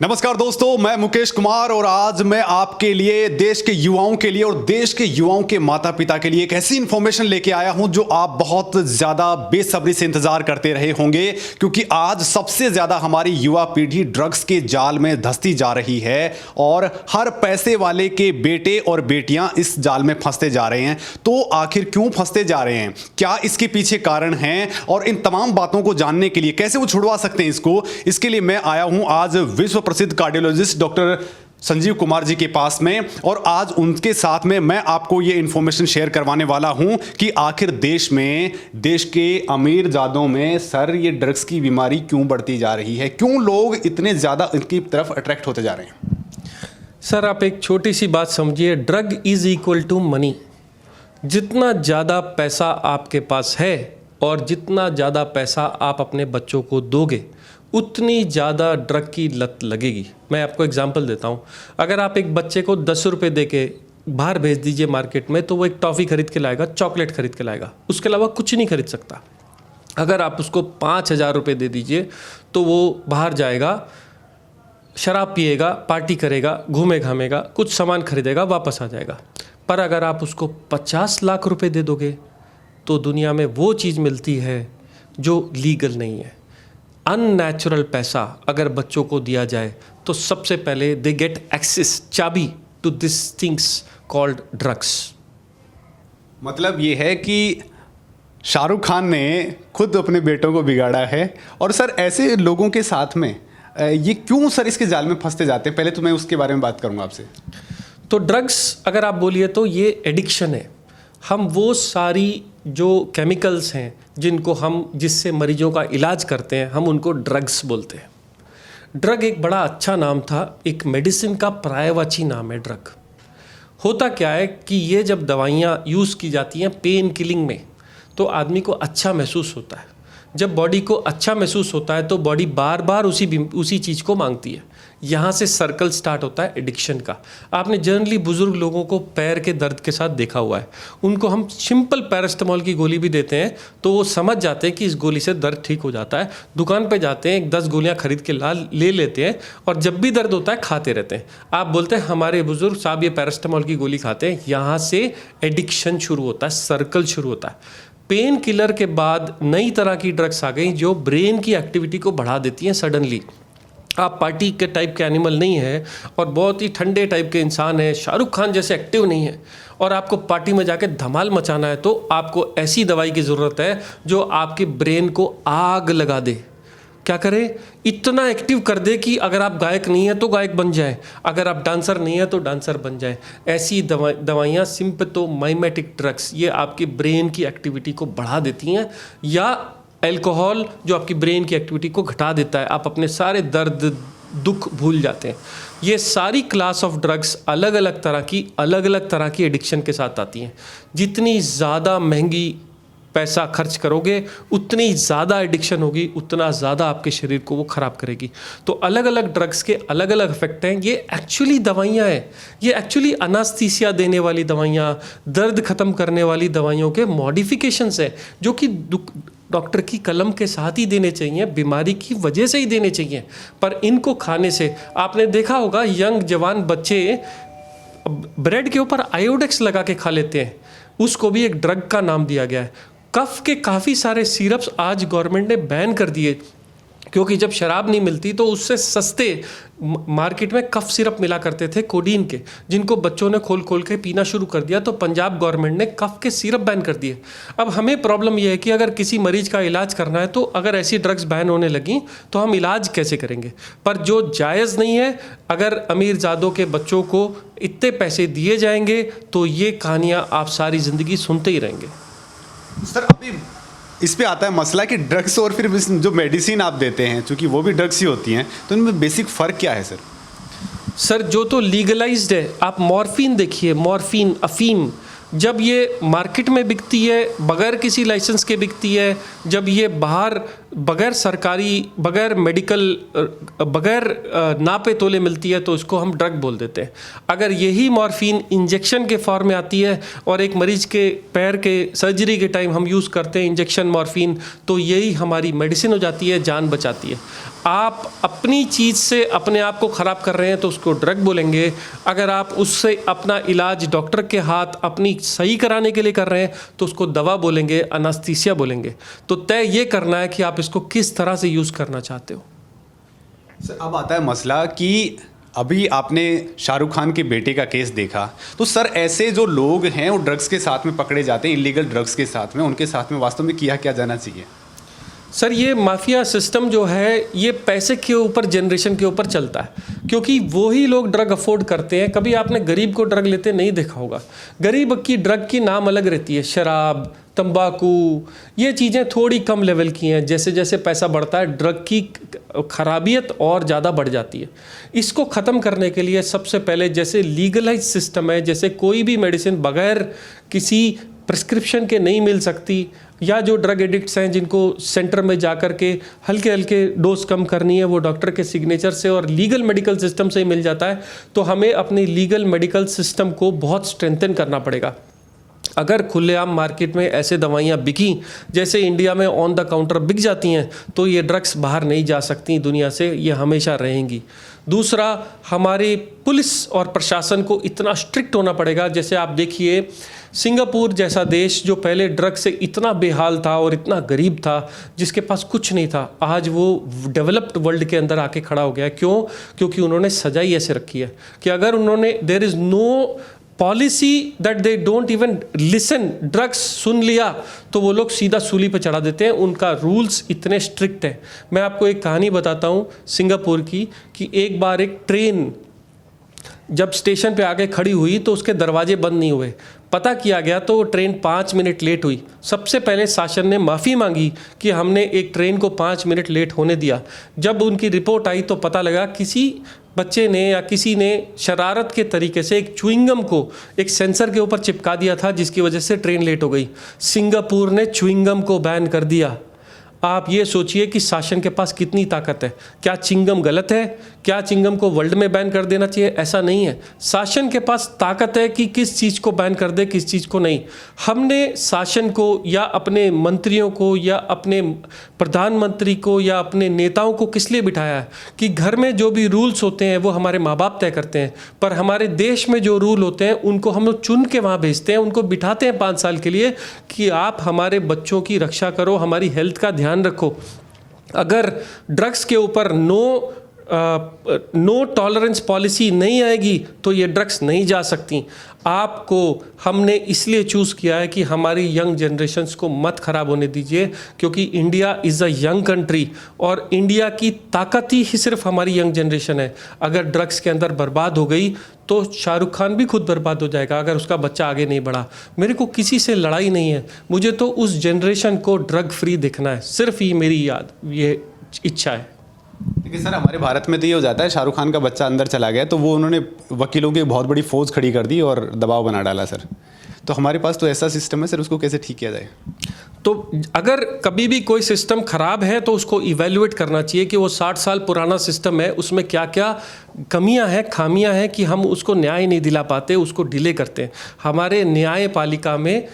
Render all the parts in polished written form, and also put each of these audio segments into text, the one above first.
नमस्कार दोस्तों, मैं मुकेश कुमार और आज मैं आपके लिए देश के युवाओं के लिए और देश के युवाओं के माता पिता के लिए एक ऐसी इंफॉर्मेशन लेके आया हूं जो आप बहुत ज्यादा बेसब्री से इंतजार करते रहे होंगे, क्योंकि आज सबसे ज्यादा हमारी युवा पीढ़ी ड्रग्स के जाल में धंसती जा रही है और हर पैसे वाले के बेटे और बेटियां इस जाल में फंसते जा रहे हैं। तो आखिर क्यों फंसते जा रहे हैं, क्या इसके पीछे कारण हैं और इन तमाम बातों को जानने के लिए कैसे वो छुड़वा सकते हैं इसके लिए मैं आया हूं आज विश्व प्रसिद्ध कार्डियोलॉजिस्ट डॉक्टर संजीव कुमार जी के पास में, और आज उनके साथ में मैं आपको ये इंफॉर्मेशन शेयर करवाने वाला हूं कि आखिर देश के अमीर जादों में सर ये ड्रग्स की बीमारी क्यों बढ़ती जा रही है, क्यों लोग इतने ज्यादा इनकी तरफ अट्रैक्ट होते जा रहे हैं। सर आप एक छोटी सी बात समझिए, drug is equal to money. जितना ज़्यादा पैसा आपके पास है और जितना ज़्यादा पैसा आप अपने बच्चों को दोगे उतनी ज़्यादा ड्रग की लत लगेगी। मैं आपको एग्जांपल देता हूँ। अगर आप एक बच्चे को 10 रुपये दे के बाहर भेज दीजिए मार्केट में, तो वो एक टॉफ़ी खरीद के लाएगा, चॉकलेट खरीद के लाएगा, उसके अलावा कुछ नहीं खरीद सकता। अगर आप उसको 5,000 रुपये दे दीजिए तो वो बाहर जाएगा, शराब पिएगा, पार्टी करेगा, घूमे घामेगा, कुछ सामान खरीदेगा, वापस आ जाएगा। पर अगर आप उसको 50 लाख रुपए दे दोगे तो दुनिया में वो चीज़ मिलती है जो लीगल नहीं है। अननेचुरल पैसा अगर बच्चों को दिया जाए तो सबसे पहले दे गेट एक्सेस, चाबी to this things called drugs. मतलब ये है कि शाहरुख खान ने खुद अपने बेटों को बिगाड़ा है। और सर ऐसे लोगों के साथ में ये क्यों सर इसके जाल में फंसते जाते हैं, पहले तो मैं उसके बारे में बात करूंगा आपसे। तो ड्रग्स अगर आप बोलिए तो ये एडिक्शन है। हम वो सारी जो केमिकल्स हैं जिससे मरीजों का इलाज करते हैं, हम उनको ड्रग्स बोलते हैं। ड्रग एक बड़ा अच्छा नाम था, एक मेडिसिन का पर्यायवाची नाम है ड्रग। होता क्या है कि ये जब दवाइयाँ यूज़ की जाती हैं पेन किलिंग में, तो आदमी को अच्छा महसूस होता है। जब बॉडी को अच्छा महसूस होता है तो बॉडी बार बार उसी चीज़ को मांगती है। यहाँ से सर्कल स्टार्ट होता है एडिक्शन का। आपने जनरली बुजुर्ग लोगों को पैर के दर्द के साथ देखा हुआ है, उनको हम सिंपल पैरास्टामोल की गोली भी देते हैं तो वो समझ जाते हैं कि इस गोली से दर्द ठीक हो जाता है। दुकान पे जाते हैं, 10 गोलियाँ खरीद के ले लेते हैं और जब भी दर्द होता है खाते रहते हैं। आप बोलते हैं हमारे बुजुर्ग साहब ये पैरास्टामोल की गोली खाते हैं। यहाँ से एडिक्शन शुरू होता है, सर्कल शुरू होता है। पेन किलर के बाद नई तरह की ड्रग्स आ गई जो ब्रेन की एक्टिविटी को बढ़ा देती हैं सडनली। आप पार्टी के टाइप के एनिमल नहीं है और बहुत ही ठंडे टाइप के इंसान है, शाहरुख खान जैसे एक्टिव नहीं है, और आपको पार्टी में जाके धमाल मचाना है, तो आपको ऐसी दवाई की ज़रूरत है जो आपके ब्रेन को आग लगा दे। क्या करें? इतना एक्टिव कर दे कि अगर आप गायक नहीं है तो गायक बन जाए, अगर आप डांसर नहीं है तो डांसर बन जाए। ऐसी दवाइयाँ सिम्पथोमाइमेटिक ड्रग्स, ये आपकी ब्रेन की एक्टिविटी को बढ़ा देती हैं। या अल्कोहल जो आपकी ब्रेन की एक्टिविटी को घटा देता है, आप अपने सारे दर्द दुख भूल जाते हैं। ये सारी क्लास ऑफ ड्रग्स अलग अलग तरह की एडिक्शन के साथ आती हैं। जितनी ज़्यादा महंगी पैसा खर्च करोगे उतनी ज़्यादा एडिक्शन होगी, उतना ज़्यादा आपके शरीर को वो ख़राब करेगी। तो अलग अलग ड्रग्स के अलग अलग इफेक्ट हैं। ये एक्चुअली दवाइयाँ हैं, ये एक्चुअली अनास्थीसिया देने वाली दवाइयाँ, दर्द ख़त्म करने वाली दवाइयों के मॉडिफिकेशंस हैं जो कि डॉक्टर की कलम के साथ ही देने चाहिए, बीमारी की वजह से ही देने चाहिए। पर इनको खाने से आपने देखा होगा यंग जवान बच्चे ब्रेड के ऊपर आयोडेक्स लगा के खा लेते हैं, उसको भी एक ड्रग का नाम दिया गया है। कफ के काफ़ी सारे सिरप्स आज गवर्नमेंट ने बैन कर दिए, क्योंकि जब शराब नहीं मिलती तो उससे सस्ते मार्केट में कफ सिरप मिला करते थे कोडीन के, जिनको बच्चों ने खोल खोल के पीना शुरू कर दिया। तो पंजाब गवर्नमेंट ने कफ के सिरप बैन कर दिए। अब हमें प्रॉब्लम यह है कि अगर किसी मरीज का इलाज करना है तो अगर ऐसी ड्रग्स बैन होने लगी तो हम इलाज कैसे करेंगे। पर जो जायज़ नहीं है, अगर अमीर ज़ादों के बच्चों को इतने पैसे दिए जाएंगे तो ये कहानियाँ आप सारी ज़िंदगी सुनते ही रहेंगे। सर अभी इस पे आता है मसला कि ड्रग्स और फिर जो मेडिसिन आप देते हैं, चूंकि वो भी ड्रग्स ही होती हैं, तो इनमें बेसिक फ़र्क क्या है सर? सर जो तो लीगलाइज्ड है, आप मॉर्फिन देखिए, मॉर्फिन, अफीम, जब ये मार्केट में बिकती है बगैर किसी लाइसेंस के बिकती है, जब ये बाहर बगैर सरकारी, बगैर मेडिकल, बगैर नापे तोले मिलती है तो इसको हम ड्रग बोल देते हैं। अगर यही मॉर्फिन इंजेक्शन के फॉर्म में आती है और एक मरीज के पैर के सर्जरी के टाइम हम यूज़ करते हैं इंजेक्शन मॉर्फिन, तो यही हमारी मेडिसिन हो जाती है, जान बचाती है। आप अपनी चीज़ से अपने आप को ख़राब कर रहे हैं तो उसको ड्रग बोलेंगे। अगर आप उससे अपना इलाज डॉक्टर के हाथ अपनी सही कराने के लिए कर रहे हैं तो उसको दवा बोलेंगे, अनास्थीसिया बोलेंगे। तो तय ये करना है कि आप इसको किस तरह से यूज़ करना चाहते हो। सर अब आता है मसला कि अभी आपने शाहरुख खान के बेटे का केस देखा, तो सर ऐसे जो लोग हैं वो ड्रग्स के साथ में पकड़े जाते हैं, इलीगल ड्रग्स के साथ में, उनके साथ में वास्तव में किया क्या जाना चाहिए? सर ये माफिया सिस्टम जो है ये पैसे के ऊपर, जनरेशन के ऊपर चलता है, क्योंकि वही लोग ड्रग अफोर्ड करते हैं। कभी आपने गरीब को ड्रग लेते नहीं देखा होगा। गरीब की ड्रग की नाम अलग रहती है, शराब, तंबाकू, ये चीज़ें थोड़ी कम लेवल की हैं। जैसे जैसे पैसा बढ़ता है ड्रग की खराबियत और ज़्यादा बढ़ जाती है। इसको ख़त्म करने के लिए सबसे पहले जैसे लीगलाइज सिस्टम है, जैसे कोई भी मेडिसिन बगैर किसी प्रिस्क्रिप्शन के नहीं मिल सकती, या जो ड्रग एडिक्ट्स हैं जिनको सेंटर में जा कर के हल्के हल्के डोज कम करनी है वो डॉक्टर के सिग्नेचर से और लीगल मेडिकल सिस्टम से ही मिल जाता है। तो हमें अपनी लीगल मेडिकल सिस्टम को बहुत स्ट्रेंथन करना पड़ेगा। अगर खुलेआम मार्केट में ऐसे दवाइयाँ बिकी जैसे इंडिया में ऑन द काउंटर बिक जाती हैं तो ये ड्रग्स बाहर नहीं जा सकती दुनिया से, ये हमेशा रहेंगी। दूसरा, हमारी पुलिस और प्रशासन को इतना स्ट्रिक्ट होना पड़ेगा। जैसे आप देखिए सिंगापुर जैसा देश जो पहले ड्रग से इतना बेहाल था और इतना गरीब था, जिसके पास कुछ नहीं था, आज वो डेवलप्ड वर्ल्ड के अंदर आके खड़ा हो गया। क्यों? क्योंकि उन्होंने सजाई ऐसे रखी है कि अगर उन्होंने there is no policy that they don't even listen, drugs सुन लिया तो वो लोग सीधा सूली पे चढ़ा देते हैं। उनका रूल्स इतने स्ट्रिक्ट हैं। मैं आपको एक कहानी बताता हूँ सिंगापुर की, कि एक बार एक ट्रेन जब स्टेशन पे आके खड़ी हुई तो उसके दरवाजे बंद नहीं हुए। पता किया गया तो वो ट्रेन 5 मिनट लेट हुई। सबसे पहले शासन ने माफ़ी मांगी कि हमने एक ट्रेन को 5 मिनट लेट होने दिया। जब उनकी रिपोर्ट आई तो पता लगा किसी बच्चे ने या किसी ने शरारत के तरीके से एक च्युइंगम को एक सेंसर के ऊपर चिपका दिया था, जिसकी वजह से ट्रेन लेट हो गई। सिंगापुर ने च्युइंगम को बैन कर दिया। आप ये सोचिए कि शासन के पास कितनी ताकत है। क्या चिंगम गलत है? क्या चिंगम को वर्ल्ड में बैन कर देना चाहिए? ऐसा नहीं है। शासन के पास ताकत है कि किस चीज़ को बैन कर दे, किस चीज़ को नहीं। हमने शासन को या अपने मंत्रियों को या अपने प्रधानमंत्री को या अपने नेताओं को किस लिए बिठाया है कि घर में जो भी रूल्स होते हैं वो हमारे माँ बाप तय करते हैं, पर हमारे देश में जो रूल होते हैं उनको हम लोग चुन के वहाँ भेजते हैं, उनको बिठाते हैं 5 साल के लिए कि आप हमारे बच्चों की रक्षा करो, हमारी हेल्थ का ध्यान रखो। अगर ड्रग्स के ऊपर नो टॉलरेंस पॉलिसी नहीं आएगी तो ये ड्रग्स नहीं जा सकती। आपको हमने इसलिए चूज़ किया है कि हमारी यंग जनरेशन्स को मत ख़राब होने दीजिए, क्योंकि India is a young country और इंडिया की ताकत ही सिर्फ हमारी यंग जनरेशन है। अगर ड्रग्स के अंदर बर्बाद हो गई तो शाहरुख खान भी खुद बर्बाद हो जाएगा अगर उसका बच्चा आगे नहीं बढ़ा। मेरे को किसी से लड़ाई नहीं है, मुझे तो उस जनरेशन को ड्रग फ्री देखना है, सिर्फ ये मेरी ये इच्छा है। देखिए सर, हमारे भारत में तो ये हो जाता है, शाहरुख खान का बच्चा अंदर चला गया तो वो उन्होंने वकीलों की बहुत बड़ी फौज खड़ी कर दी और दबाव बना डाला सर। तो हमारे पास तो ऐसा सिस्टम है सर, उसको कैसे ठीक किया जाए? तो अगर कभी भी कोई सिस्टम ख़राब है तो उसको इवेल्युएट करना चाहिए कि वो 60 साल पुराना सिस्टम है, उसमें क्या क्या कमियां हैं, खामियां हैं कि हम उसको न्याय नहीं दिला पाते, उसको डिले करते हैं। हमारे न्यायपालिका में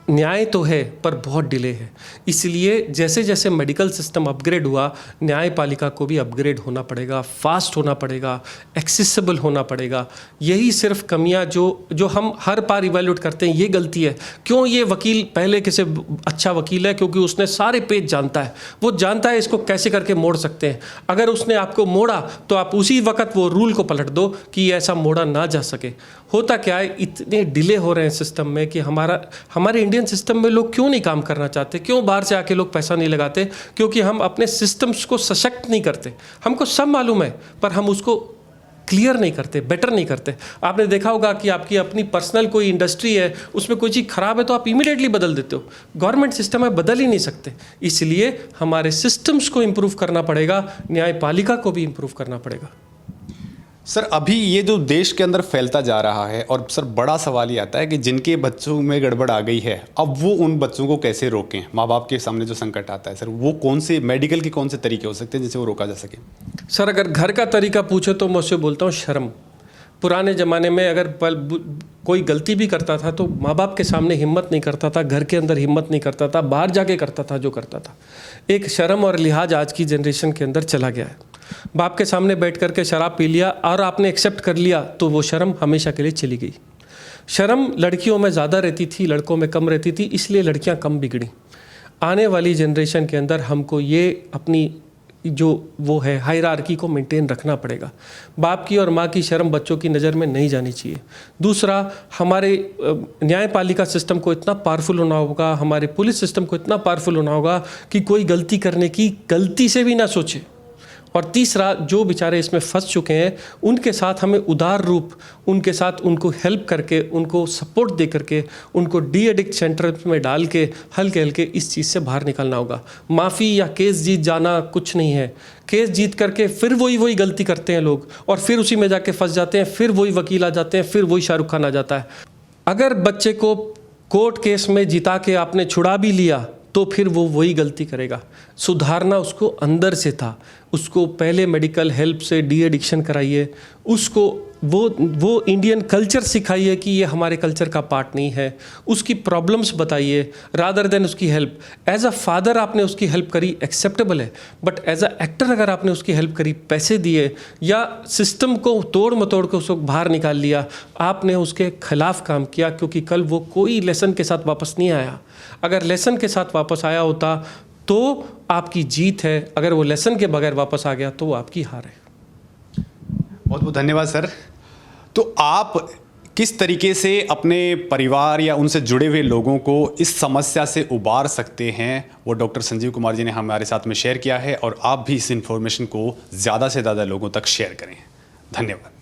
न्याय तो है पर बहुत डिले है। इसलिए जैसे जैसे मेडिकल सिस्टम अपग्रेड हुआ, न्यायपालिका को भी अपग्रेड होना पड़ेगा, फास्ट होना पड़ेगा, एक्सेसिबल होना पड़ेगा। यही सिर्फ कमियां जो हम हर बार इवैल्यूएट करते हैं, ये गलती है। क्यों ये वकील पहले किसी अच्छा वकील है? क्योंकि उसने सारे पेज जानता है, वो जानता है इसको कैसे करके मोड़ सकते हैं। अगर उसने आपको मोड़ा तो आप उसी वक्त वो रूल को पलट दो कि ऐसा मोड़ा ना जा सके। होता क्या है, इतने डिले हो रहे हैं सिस्टम में कि हमारे इंडियन सिस्टम में लोग क्यों नहीं काम करना चाहते? क्यों बाहर से आके लोग पैसा नहीं लगाते? क्योंकि हम अपने सिस्टम्स को सशक्त नहीं करते। हमको सब मालूम है पर हम उसको क्लियर नहीं करते, बेटर नहीं करते। आपने देखा होगा कि आपकी अपनी पर्सनल कोई इंडस्ट्री है, उसमें कोई चीज़ ख़राब है तो आप इमीडिएटली बदल देते हो। गवर्नमेंट सिस्टम है, बदल ही नहीं सकते। इसलिए हमारे सिस्टम्स को इम्प्रूव करना पड़ेगा, न्यायपालिका को भी इम्प्रूव करना पड़ेगा। सर अभी ये जो देश के अंदर फैलता जा रहा है, और सर बड़ा सवाल ये आता है कि जिनके बच्चों में गड़बड़ आ गई है, अब वो उन बच्चों को कैसे रोकें? माँ बाप के सामने जो संकट आता है सर, वो कौन से मेडिकल के कौन से तरीके हो सकते हैं जिससे वो रोका जा सके? सर अगर घर का तरीका पूछे तो मैं उससे बोलता हूँ शर्म। पुराने ज़माने में अगर कोई गलती भी करता था तो माँ बाप के सामने हिम्मत नहीं करता था, घर के अंदर हिम्मत नहीं करता था, बाहर जाके करता था जो करता था। एक शर्म और लिहाज आज की जनरेशन के अंदर चला गया है। बाप के सामने बैठ करके शराब पी लिया और आपने एक्सेप्ट कर लिया तो वो शर्म हमेशा के लिए चली गई। शर्म लड़कियों में ज़्यादा रहती थी, लड़कों में कम रहती थी, इसलिए लड़कियां कम बिगड़ी। आने वाली जनरेशन के अंदर हमको ये अपनी जो वो है हायरार्की को मेंटेन रखना पड़ेगा। बाप की और माँ की शर्म बच्चों की नज़र में नहीं जानी चाहिए। दूसरा, हमारे न्यायपालिका सिस्टम को इतना पावरफुल होना होगा, हमारे पुलिस सिस्टम को इतना पावरफुल होना होगा कि कोई गलती करने की गलती से भी ना सोचे। और तीसरा, जो बेचारे इसमें फंस चुके हैं उनके साथ हमें उदार रूप उनके साथ उनको हेल्प करके, उनको सपोर्ट दे करके, उनको डी एडिक्ट सेंटर में डाल के हल्के हल्के इस चीज़ से बाहर निकलना होगा। माफ़ी या केस जीत जाना कुछ नहीं है। केस जीत करके फिर वही गलती करते हैं लोग और फिर उसी में जाके फंस जाते हैं, फिर वही वकील आ जाते हैं, फिर वही शाहरुख खान आ जाता है। अगर बच्चे को कोर्ट केस में जिता के आपने छुड़ा भी लिया तो फिर वो वही गलती करेगा। सुधारना उसको अंदर से था। उसको पहले मेडिकल हेल्प से डी एडिक्शन कराइए, उसको वो इंडियन कल्चर सिखाइए कि ये हमारे कल्चर का पार्ट नहीं है। उसकी प्रॉब्लम्स बताइए रादर देन उसकी हेल्प। एज अ फादर आपने उसकी हेल्प करी, एक्सेप्टेबल है, बट एज अ एक्टर अगर आपने उसकी हेल्प करी, पैसे दिए या सिस्टम को तोड़ मतोड़ के उसको बाहर निकाल लिया, आपने उसके खिलाफ काम किया, क्योंकि कल वो कोई लेसन के साथ वापस नहीं आया। अगर लेसन के साथ वापस आया होता तो आपकी जीत है, अगर वो लेसन के बगैर वापस आ गया तो वो आपकी हार है। बहुत बहुत धन्यवाद सर। तो आप किस तरीके से अपने परिवार या उनसे जुड़े हुए लोगों को इस समस्या से उबार सकते हैं, वो डॉक्टर संजीव कुमार जी ने हमारे साथ में शेयर किया है, और आप भी इस इन्फॉर्मेशन को ज़्यादा से ज़्यादा लोगों तक शेयर करें। धन्यवाद।